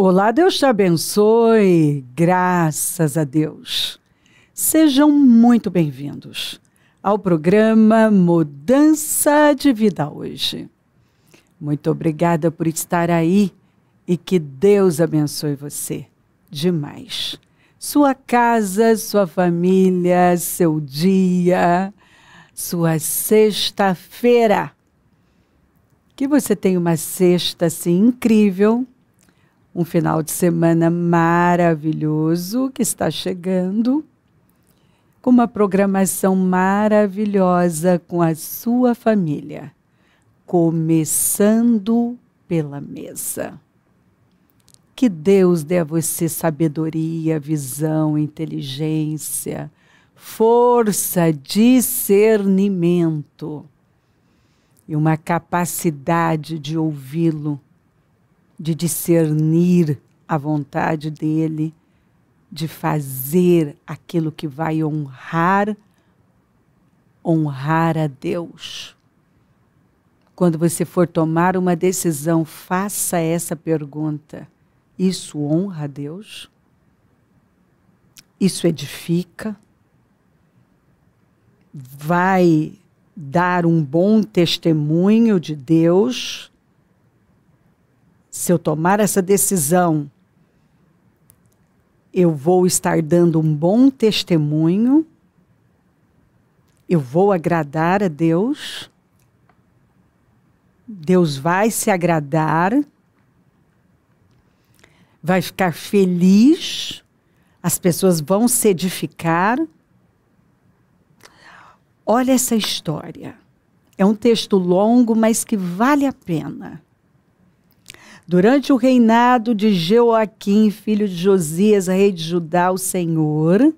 Olá, Deus te abençoe, graças a Deus. Sejam muito bem-vindos ao programa Mudança de Vida hoje. Muito obrigada por estar aí e que Deus abençoe você demais. Sua casa, sua família, seu dia, sua sexta-feira. Que você tenha uma sexta assim incrível. Um final de semana maravilhoso que está chegando, com uma programação maravilhosa com a sua família, começando pela mesa. Que Deus dê a você sabedoria, visão, inteligência, força, discernimento e uma capacidade de ouvi-lo, de discernir a vontade dele, de fazer aquilo que vai honrar a Deus. Quando você for tomar uma decisão, faça essa pergunta: isso honra a Deus? Isso edifica? Vai dar um bom testemunho de Deus? Se eu tomar essa decisão, eu vou estar dando um bom testemunho? Eu vou agradar a Deus? Deus vai se agradar? Vai ficar feliz? As pessoas vão se edificar? Olha essa história. É um texto longo, mas que vale a pena. Durante o reinado de Jeoaquim, filho de Josias, rei de Judá, o Senhor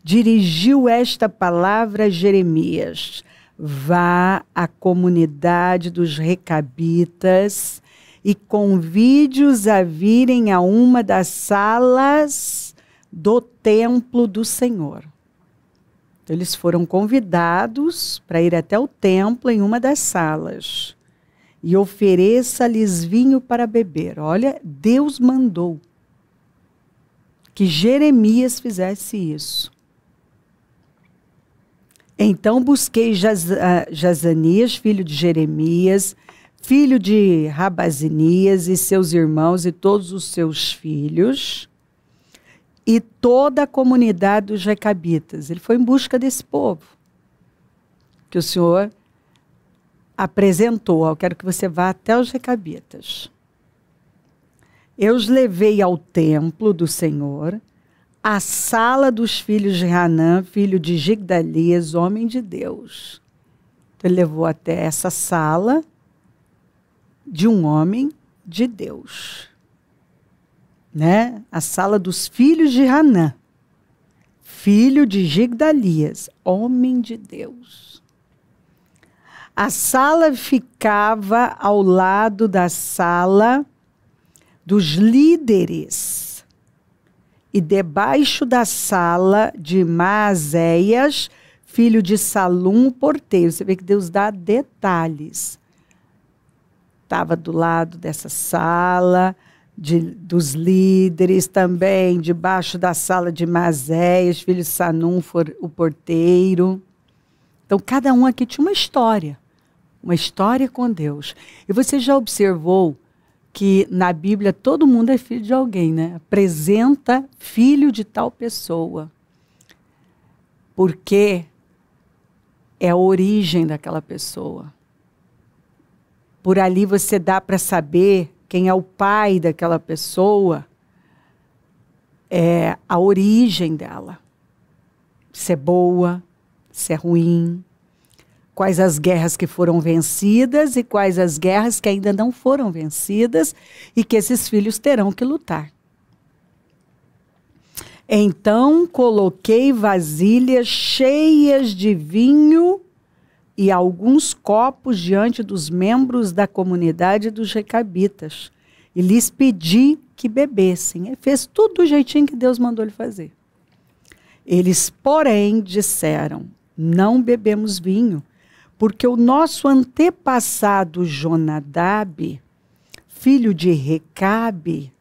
dirigiu esta palavra a Jeremias: vá à comunidade dos recabitas e convide-os a virem a uma das salas do templo do Senhor. Então, eles foram convidados para ir até o templo em uma das salas. E ofereça-lhes vinho para beber. Olha, Deus mandou que Jeremias fizesse isso. Então busquei Jazanias, filho de Jeremias, filho de Rabazinias, e seus irmãos e todos os seus filhos, e toda a comunidade dos recabitas. Ele foi em busca desse povo que o Senhor apresentou. Eu quero que você vá até os recabitas. Eu os levei ao templo do Senhor, à sala dos filhos de Hanã, filho de Gigdalias, homem de Deus. Então, ele levou até essa sala de um homem de Deus, né? A sala dos filhos de Hanã, filho de Gigdalias, homem de Deus. A sala ficava ao lado da sala dos líderes e debaixo da sala de Maazéias, filho de Salum, o porteiro. Você vê que Deus dá detalhes. Estava do lado dessa sala dos líderes, também debaixo da sala de Maazéias, filho de Salum, o porteiro. Então, cada um aqui tinha uma história com Deus. E você já observou que na Bíblia todo mundo é filho de alguém, né? Apresenta filho de tal pessoa. Porque é a origem daquela pessoa. Por ali você dá para saber quem é o pai daquela pessoa, é a origem dela. Se é boa, se é ruim. Quais as guerras que foram vencidas e quais as guerras que ainda não foram vencidas e que esses filhos terão que lutar. Então coloquei vasilhas cheias de vinho e alguns copos diante dos membros da comunidade dos recabitas e lhes pedi que bebessem. Ele fez tudo do jeitinho que Deus mandou ele fazer. Eles, porém, disseram: não bebemos vinho, porque o nosso antepassado Jonadab, filho de Recabe,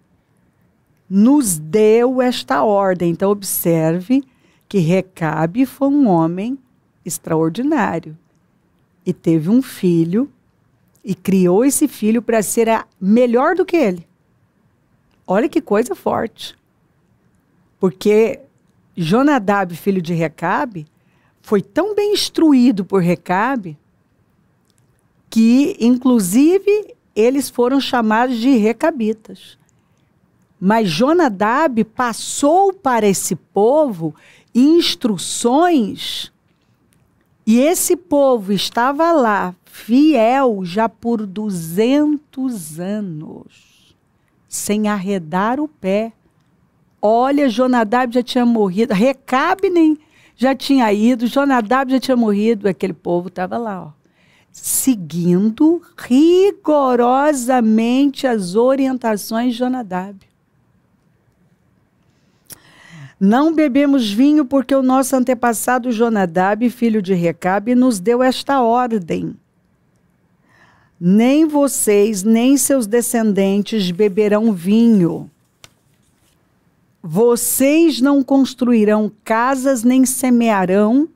nos deu esta ordem. Então, observe que Recabe foi um homem extraordinário. E teve um filho, e criou esse filho para ser melhor do que ele. Olha que coisa forte. Porque Jonadab, filho de Recabe, foi tão bem instruído por Recabe, que, inclusive, eles foram chamados de recabitas. Mas Jonadab passou para esse povo instruções, e esse povo estava lá, fiel, já por 200 anos, sem arredar o pé. Olha, Jonadab já tinha morrido, Recabe nem já tinha ido, Jonadab já tinha morrido, aquele povo estava lá, ó, seguindo rigorosamente as orientações de Jonadab. Não bebemos vinho porque o nosso antepassado Jonadab, filho de Recabe, nos deu esta ordem. Nem vocês, nem seus descendentes beberão vinho. Vocês não construirão casas, nem semearão,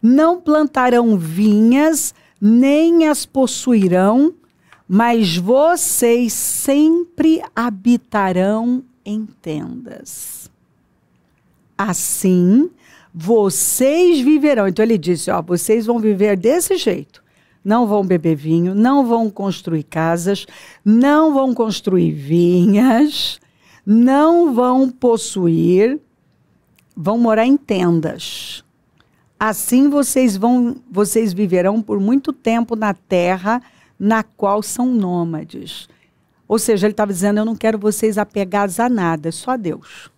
não plantarão vinhas, nem as possuirão, mas vocês sempre habitarão em tendas. Assim, vocês viverão. Então ele disse, ó, vocês vão viver desse jeito. Não vão beber vinho, não vão construir casas, não vão construir vinhas, não vão possuir, vão morar em tendas. Assim vocês viverão por muito tempo na terra na qual são nômades. Ou seja, ele estava dizendo, eu não quero vocês apegados a nada, só a Deus.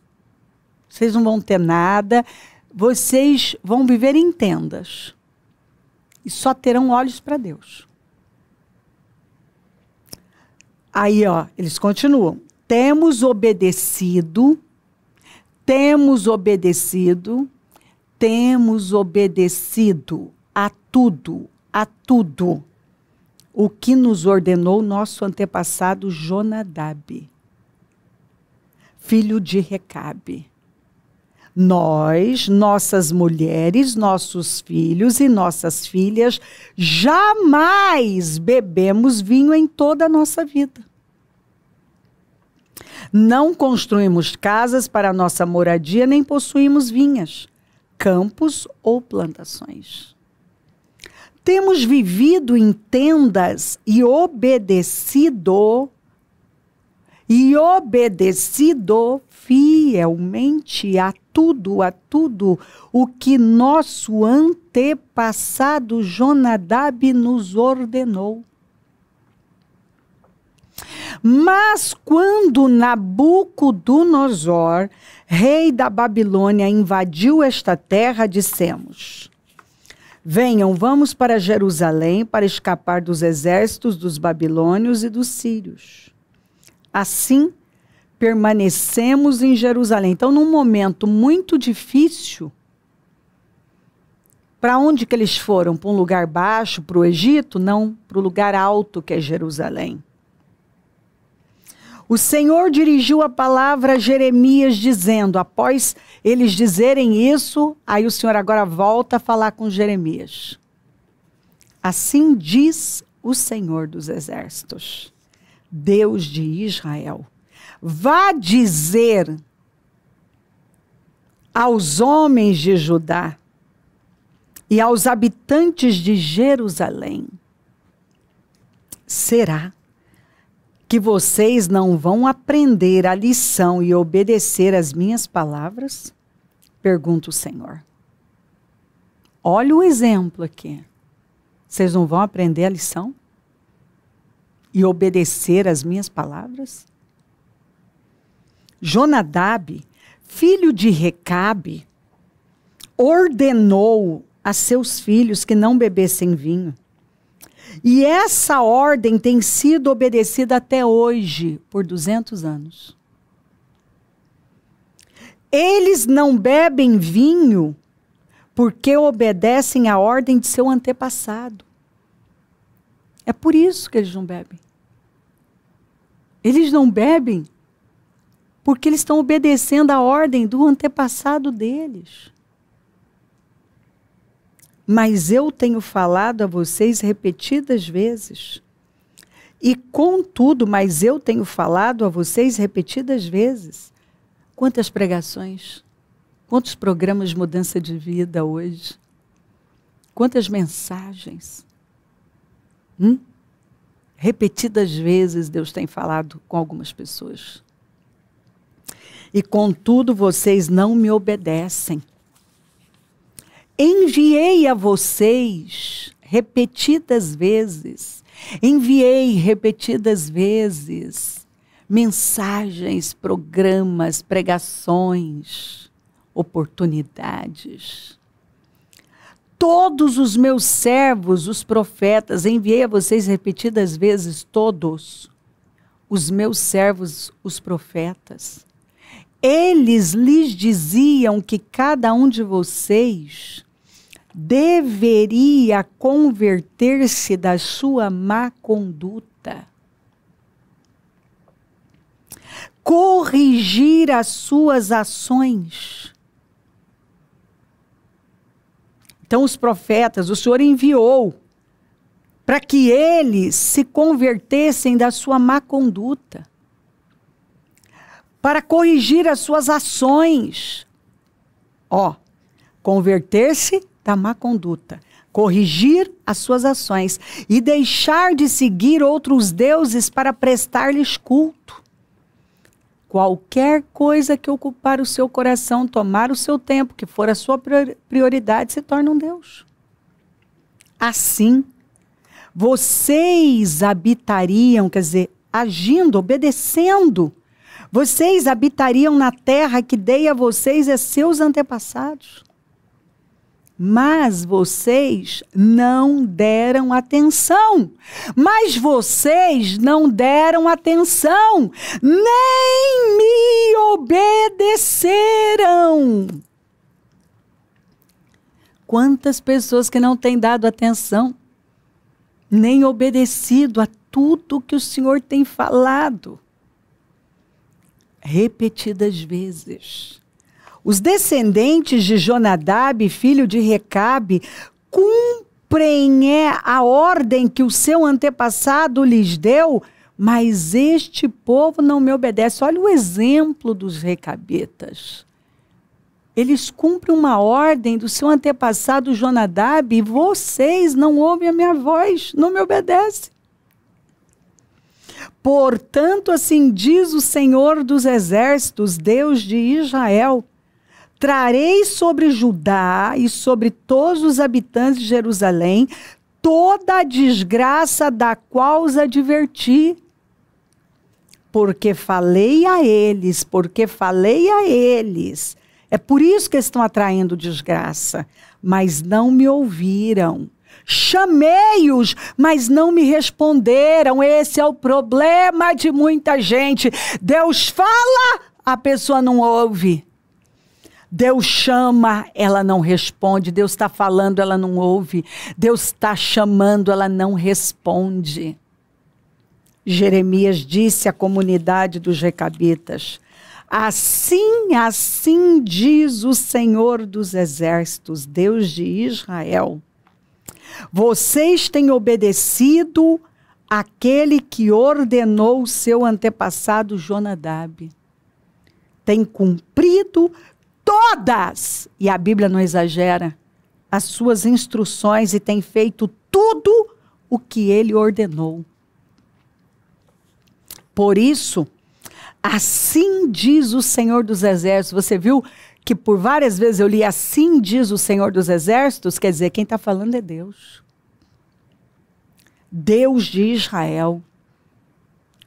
Vocês não vão ter nada, vocês vão viver em tendas. E só terão olhos para Deus. Aí, ó, eles continuam. Temos obedecido a tudo o que nos ordenou nosso antepassado Jonadab, filho de Recabe. Nós, nossas mulheres, nossos filhos e nossas filhas, jamais bebemos vinho em toda a nossa vida. Não construímos casas para a nossa moradia, nem possuímos vinhas, campos ou plantações. Temos vivido em tendas e obedecido fielmente a tudo o que nosso antepassado Jonadab nos ordenou. Mas quando Nabucodonosor, rei da Babilônia, invadiu esta terra, dissemos: venham, vamos para Jerusalém para escapar dos exércitos dos babilônios e dos sírios. Assim, permanecemos em Jerusalém. Então, num momento muito difícil, para onde que eles foram? Para um lugar baixo, para o Egito? Não, para o lugar alto que é Jerusalém. O Senhor dirigiu a palavra a Jeremias dizendo, após eles dizerem isso, aí o Senhor agora volta a falar com Jeremias. Assim diz o Senhor dos Exércitos, Deus de Israel. Vá dizer aos homens de Judá e aos habitantes de Jerusalém, será que vocês não vão aprender a lição e obedecer às minhas palavras? Pergunta o Senhor. Olha o exemplo aqui. Vocês não vão aprender a lição? E obedecer às minhas palavras? Jonadab, filho de Recabe, ordenou a seus filhos que não bebessem vinho. E essa ordem tem sido obedecida até hoje, por 200 anos. Eles não bebem vinho porque obedecem à ordem de seu antepassado. É por isso que eles não bebem. Eles não bebem Porque eles estão obedecendo a ordem do antepassado deles. Mas eu tenho falado a vocês repetidas vezes. E contudo, mas eu tenho falado a vocês repetidas vezes. Quantas pregações, quantos programas de mudança de vida hoje, quantas mensagens. Repetidas vezes Deus tem falado com algumas pessoas. E contudo vocês não me obedecem. Enviei a vocês repetidas vezes, mensagens, programas, pregações, oportunidades. Todos os meus servos, os profetas, enviei a vocês repetidas vezes, todos os meus servos, os profetas. Eles lhes diziam que cada um de vocês deveria converter-se da sua má conduta, corrigir as suas ações. Então os profetas, o Senhor enviou para que eles se convertessem da sua má conduta, para corrigir as suas ações. Converter-se da má conduta, corrigir as suas ações e deixar de seguir outros deuses para prestar-lhes culto. Qualquer coisa que ocupar o seu coração, tomar o seu tempo, que for a sua prioridade, se torna um Deus. Assim, vocês habitariam, quer dizer, agindo, obedecendo, vocês habitariam na terra que dei a vocês e a seus antepassados. Mas vocês não deram atenção. Nem me obedeceram. Quantas pessoas que não têm dado atenção, nem obedecido a tudo que o Senhor tem falado. Repetidas vezes. Os descendentes de Jonadab, filho de Recabe, cumprem a ordem que o seu antepassado lhes deu, mas este povo não me obedece. Olha o exemplo dos recabitas. Eles cumprem uma ordem do seu antepassado Jonadab e vocês não ouvem a minha voz, não me obedecem. Portanto, assim diz o Senhor dos Exércitos, Deus de Israel: trarei sobre Judá e sobre todos os habitantes de Jerusalém toda a desgraça da qual os adverti. Porque falei a eles. É por isso que eles estão atraindo desgraça. Mas não me ouviram. Chamei-os, mas não me responderam. Esse é o problema de muita gente. Deus fala, a pessoa não ouve. Deus chama, ela não responde. Deus está falando, ela não ouve. Deus está chamando, ela não responde. Jeremias disse à comunidade dos recabitas: assim diz o Senhor dos Exércitos, Deus de Israel: vocês têm obedecido àquele que ordenou o seu antepassado Jonadab. Tem cumprido todas, e a Bíblia não exagera, as suas instruções e tem feito tudo o que ele ordenou. Por isso, assim diz o Senhor dos Exércitos. Você viu que por várias vezes eu li assim diz o Senhor dos Exércitos? Quer dizer, quem está falando é Deus. Deus de Israel.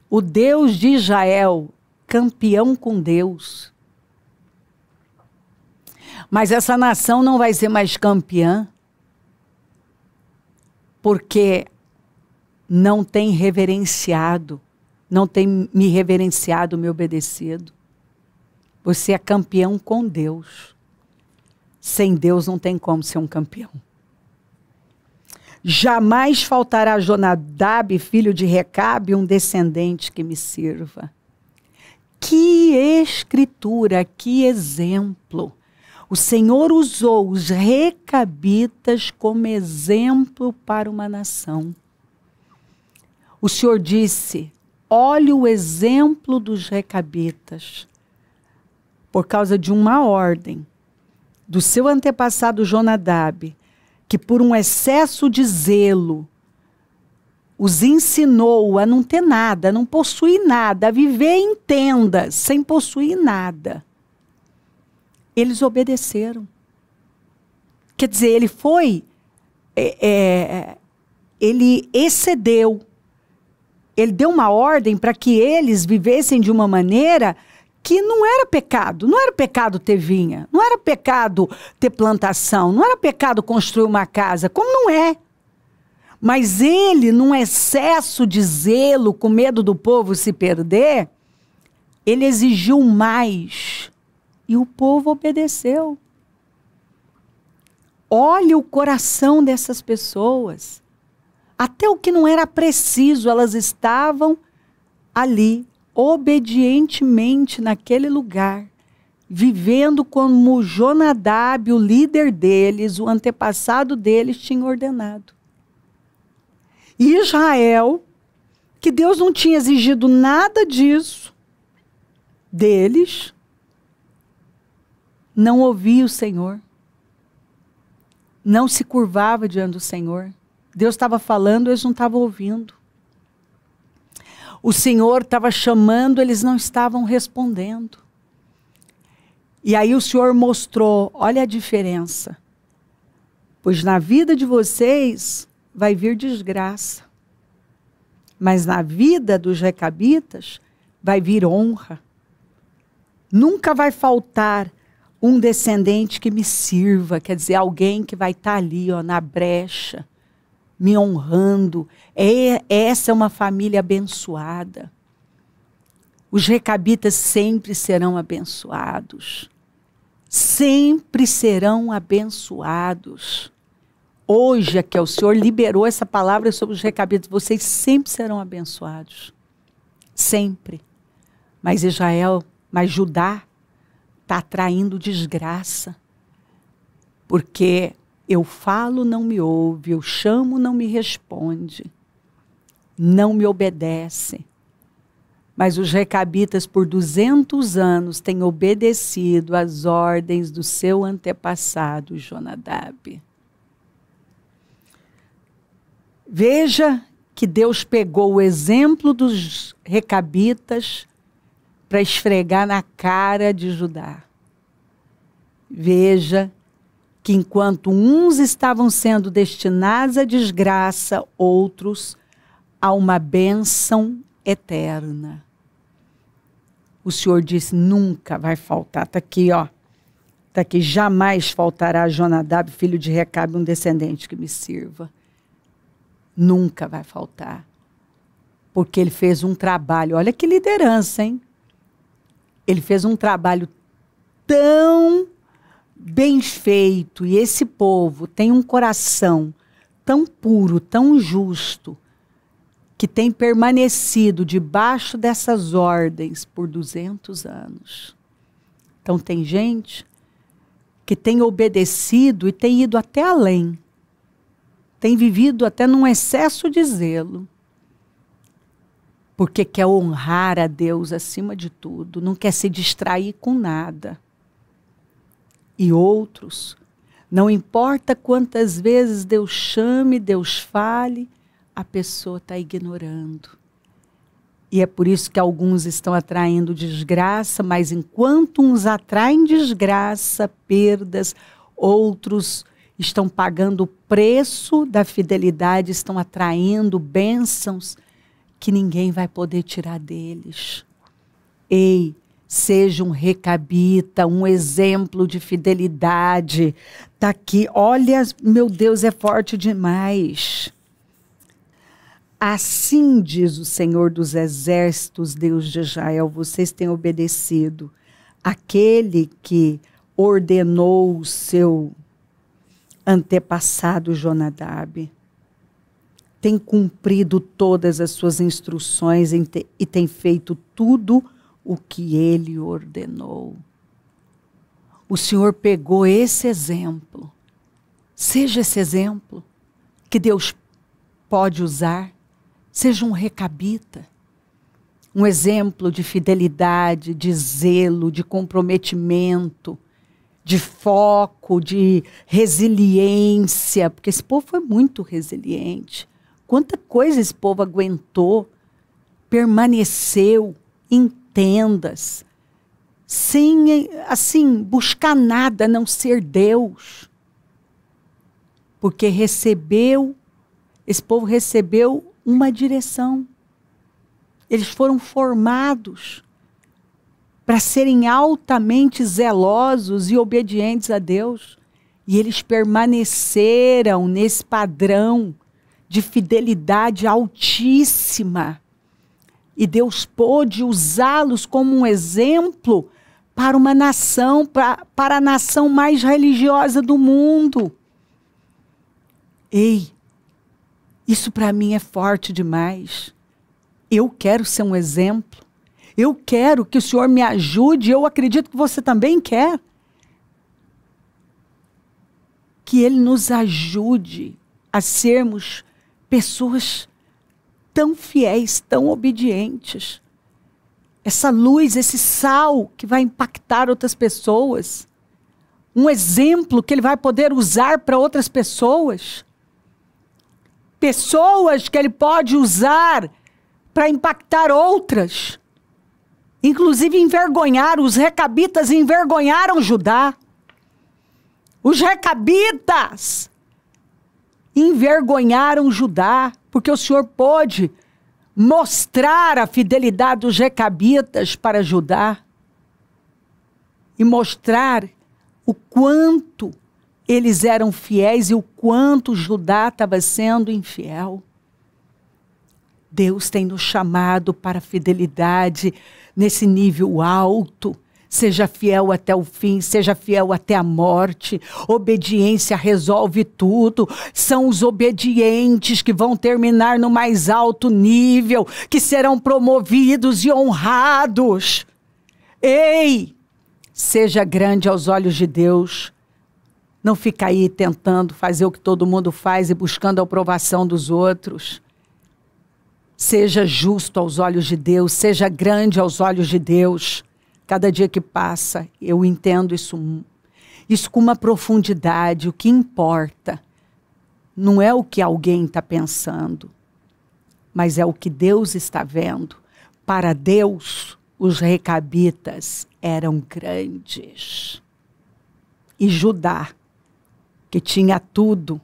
O Deus de Israel, campeão com Deus. Mas essa nação não vai ser mais campeã porque não tem reverenciado, não tem me reverenciado, me obedecido. Você é campeão com Deus. Sem Deus não tem como ser um campeão. Jamais faltará a Jonadab, filho de Recabe, um descendente que me sirva. Que escritura, que exemplo. O Senhor usou os recabitas como exemplo para uma nação. O Senhor disse, olhe o exemplo dos recabitas, por causa de uma ordem do seu antepassado Jonadab, que por um excesso de zelo, os ensinou a não ter nada, a não possuir nada, a viver em tendas, sem possuir nada. Eles obedeceram. Quer dizer, ele foi, ele excedeu. Ele deu uma ordem para que eles vivessem de uma maneira que não era pecado. Não era pecado ter vinha, não era pecado ter plantação, não era pecado construir uma casa, como não é. Mas ele, num excesso de zelo, com medo do povo se perder, ele exigiu mais. E o povo obedeceu. Olhe o coração dessas pessoas. Até o que não era preciso, elas estavam ali, obedientemente naquele lugar, vivendo como Jonadab, o líder deles, o antepassado deles, tinha ordenado. E Israel, que Deus não tinha exigido nada disso deles, não ouvia o Senhor, não se curvava diante do Senhor. Deus estava falando, eles não estavam ouvindo. O Senhor estava chamando, eles não estavam respondendo. E aí o Senhor mostrou, olha a diferença. Pois na vida de vocês vai vir desgraça. Mas na vida dos recabitas vai vir honra. Nunca vai faltar um descendente que me sirva, quer dizer, alguém que vai estar ali, ó, na brecha, me honrando. Essa é uma família abençoada. Os recabitas sempre serão abençoados. Sempre serão abençoados. Hoje aqui, o Senhor liberou essa palavra sobre os recabitas. Vocês sempre serão abençoados. Sempre. Mas Judá está atraindo desgraça. Porque eu falo, não me ouve, eu chamo, não me responde, não me obedece. Mas os recabitas por 200 anos têm obedecido às ordens do seu antepassado Jonadab. Veja que Deus pegou o exemplo dos recabitas para esfregar na cara de Judá. Veja que enquanto uns estavam sendo destinados à desgraça, outros a uma bênção eterna. O Senhor disse, nunca vai faltar. Está aqui, ó. Está aqui, jamais faltará a Jonadab, filho de Recabe, um descendente que me sirva. Nunca vai faltar. Porque ele fez um trabalho, olha que liderança, hein? Ele fez um trabalho tão bem feito, e esse povo tem um coração tão puro, tão justo, que tem permanecido debaixo dessas ordens por 200 anos. Então tem gente que tem obedecido e tem ido até além, tem vivido até num excesso de zelo, porque quer honrar a Deus acima de tudo, não quer se distrair com nada. E outros, não importa quantas vezes Deus chame, Deus fale, a pessoa está ignorando. E é por isso que alguns estão atraindo desgraça, mas enquanto uns atraem desgraça, perdas, outros estão pagando o preço da fidelidade, estão atraindo bênçãos que ninguém vai poder tirar deles. Ei, seja um recabita, um exemplo de fidelidade. Está aqui, olha, meu Deus, é forte demais. Assim diz o Senhor dos Exércitos, Deus de Israel, vocês têm obedecido aquele que ordenou o seu antepassado Jonadab. Tem cumprido todas as suas instruções e tem feito tudo o que ele ordenou. O Senhor pegou esse exemplo. Seja esse exemplo que Deus pode usar. Seja um recabita. Um exemplo de fidelidade, de zelo, de comprometimento, de foco, de resiliência. Porque esse povo foi muito resiliente. Quanta coisa esse povo aguentou, permaneceu em tendas, sem, assim, buscar nada a não ser Deus. Porque esse povo recebeu uma direção. Eles foram formados para serem altamente zelosos e obedientes a Deus. E eles permaneceram nesse padrão de fidelidade altíssima. E Deus pôde usá-los como um exemplo para uma nação, para a nação mais religiosa do mundo. Ei, isso para mim é forte demais. Eu quero ser um exemplo. Eu quero que o Senhor me ajude. Eu acredito que você também quer. Que Ele nos ajude a sermos pessoas tão fiéis, tão obedientes. Essa luz, esse sal que vai impactar outras pessoas. Um exemplo que Ele vai poder usar para outras pessoas. Pessoas que Ele pode usar para impactar outras. Inclusive envergonhar. Os recabitas envergonharam Judá. Os recabitas envergonharam Judá, porque o Senhor pôde mostrar a fidelidade dos recabitas para Judá e mostrar o quanto eles eram fiéis e o quanto Judá estava sendo infiel. Deus tem nos chamado para a fidelidade nesse nível alto. Seja fiel até o fim, seja fiel até a morte. Obediência resolve tudo. São os obedientes que vão terminar no mais alto nível, que serão promovidos e honrados. Ei, seja grande aos olhos de Deus. Não fica aí tentando fazer o que todo mundo faz e buscando a aprovação dos outros. Seja justo aos olhos de Deus, seja grande aos olhos de Deus. Cada dia que passa, eu entendo isso com uma profundidade. O que importa não é o que alguém está pensando, mas é o que Deus está vendo. Para Deus, os recabitas eram grandes. E Judá, que tinha tudo,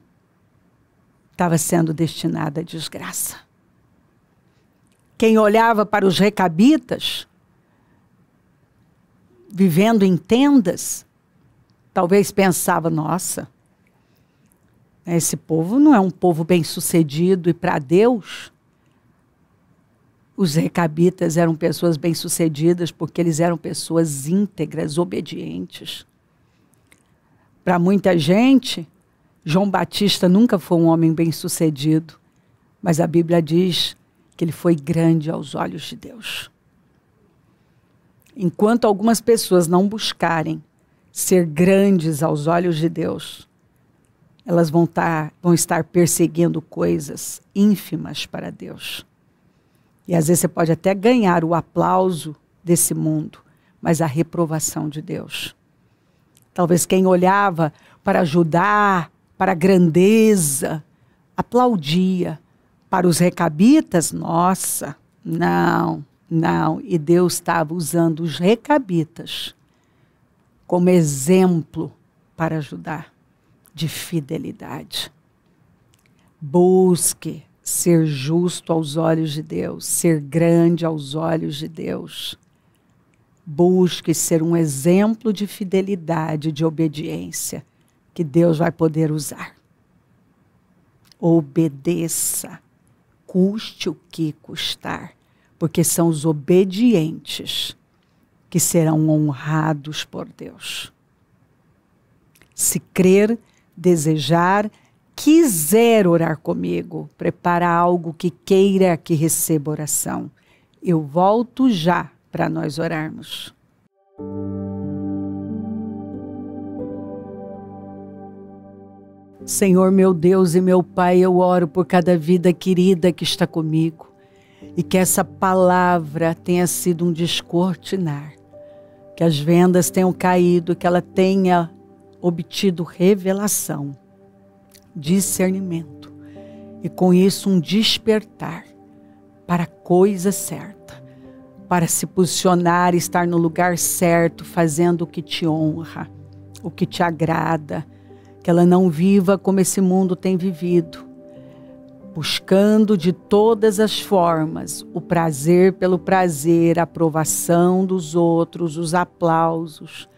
estava sendo destinado à desgraça. Quem olhava para os recabitas, vivendo em tendas, talvez pensava, nossa, esse povo não é um povo bem-sucedido, e para Deus, os recabitas eram pessoas bem-sucedidas porque eles eram pessoas íntegras, obedientes. Para muita gente, João Batista nunca foi um homem bem-sucedido, mas a Bíblia diz que ele foi grande aos olhos de Deus. Enquanto algumas pessoas não buscarem ser grandes aos olhos de Deus, elas vão estar perseguindo coisas ínfimas para Deus. E às vezes você pode até ganhar o aplauso desse mundo, mas a reprovação de Deus. Talvez quem olhava para ajudar, para a grandeza, aplaudia. Para os recabitas, nossa, não. E Deus estava usando os recabitas como exemplo para ajudar de fidelidade. Busque ser justo aos olhos de Deus, ser grande aos olhos de Deus. Busque ser um exemplo de fidelidade, de obediência, que Deus vai poder usar. Obedeça, custe o que custar, porque são os obedientes que serão honrados por Deus. Se crer, desejar, quiser orar comigo, prepara algo que queira que receba oração. Eu volto já para nós orarmos. Senhor, meu Deus e meu Pai, eu oro por cada vida querida que está comigo e que essa palavra tenha sido um descortinar, que as vendas tenham caído, que ela tenha obtido revelação, discernimento e com isso um despertar para a coisa certa, para se posicionar, estar no lugar certo, fazendo o que te honra, o que te agrada, que ela não viva como esse mundo tem vivido, buscando de todas as formas o prazer pelo prazer, a aprovação dos outros, os aplausos,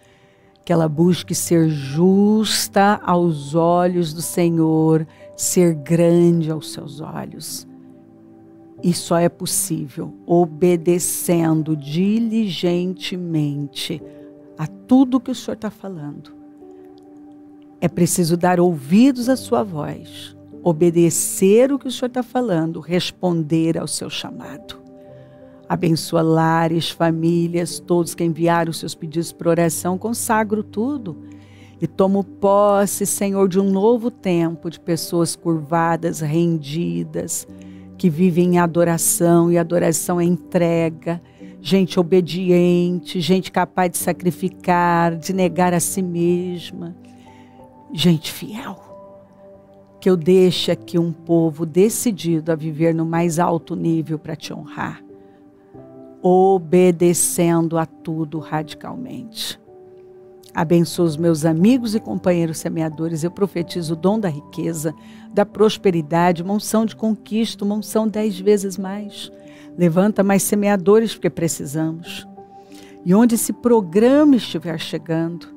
que ela busque ser justa aos olhos do Senhor, ser grande aos seus olhos. E só é possível obedecendo diligentemente a tudo que o Senhor está falando. É preciso dar ouvidos à sua voz, obedecer o que o Senhor está falando, responder ao seu chamado. Abençoa lares, famílias, todos que enviaram os seus pedidos por oração, consagro tudo. E tomo posse, Senhor, de um novo tempo, de pessoas curvadas, rendidas, que vivem em adoração, e adoração é entrega. Gente obediente, gente capaz de sacrificar, de negar a si mesma. Gente fiel, que eu deixe aqui um povo decidido a viver no mais alto nível para te honrar, obedecendo a tudo radicalmente. Abençoa os meus amigos e companheiros semeadores, eu profetizo o dom da riqueza, da prosperidade, uma unção de conquista, uma unção 10 vezes mais. Levanta mais semeadores porque precisamos. E onde esse programa estiver chegando,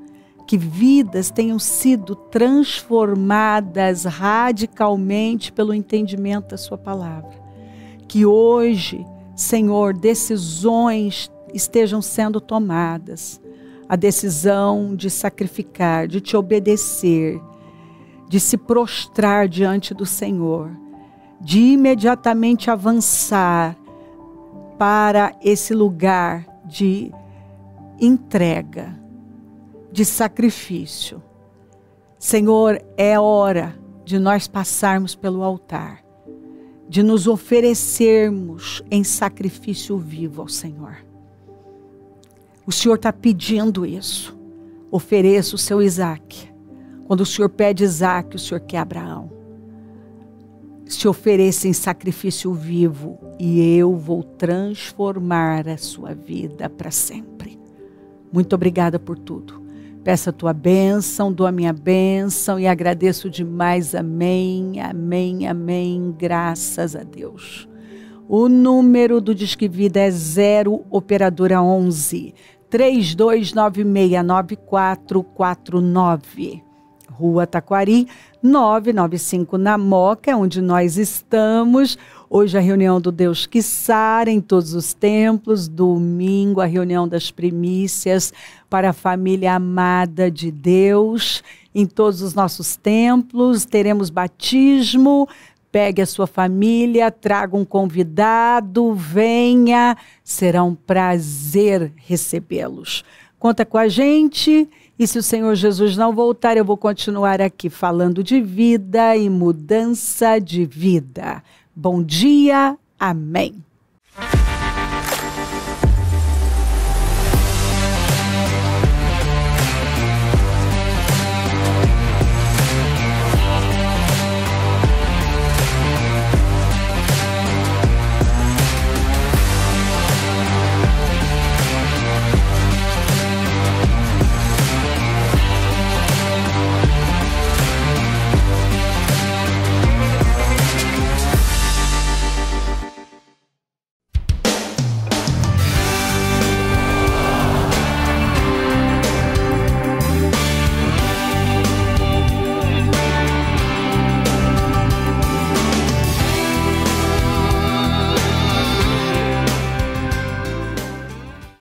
que vidas tenham sido transformadas radicalmente pelo entendimento da sua palavra. Que hoje, Senhor, decisões estejam sendo tomadas. A decisão de sacrificar, de te obedecer, de se prostrar diante do Senhor, de imediatamente avançar para esse lugar de entrega, de sacrifício. Senhor, é hora de nós passarmos pelo altar, de nos oferecermos em sacrifício vivo ao Senhor. O Senhor está pedindo isso. Ofereça o seu Isaac. Quando o Senhor pede Isaac, o Senhor quer Abraão. Se ofereça em sacrifício vivo e eu vou transformar a sua vida para sempre. Muito obrigada por tudo. Peço a tua bênção, dou a minha bênção e agradeço demais. Amém, amém, amém. Graças a Deus. O número do Disque Vida é 0 operadora 11 32969449. Rua Taquari, 995 na Moca, é onde nós estamos. Hoje a reunião do Deus que Sara em todos os templos. Domingo a reunião das primícias para a família amada de Deus. Em todos os nossos templos teremos batismo. Pegue a sua família, traga um convidado, venha. Será um prazer recebê-los. Conta com a gente. E se o Senhor Jesus não voltar, eu vou continuar aqui falando de vida e mudança de vida. Bom dia, amém.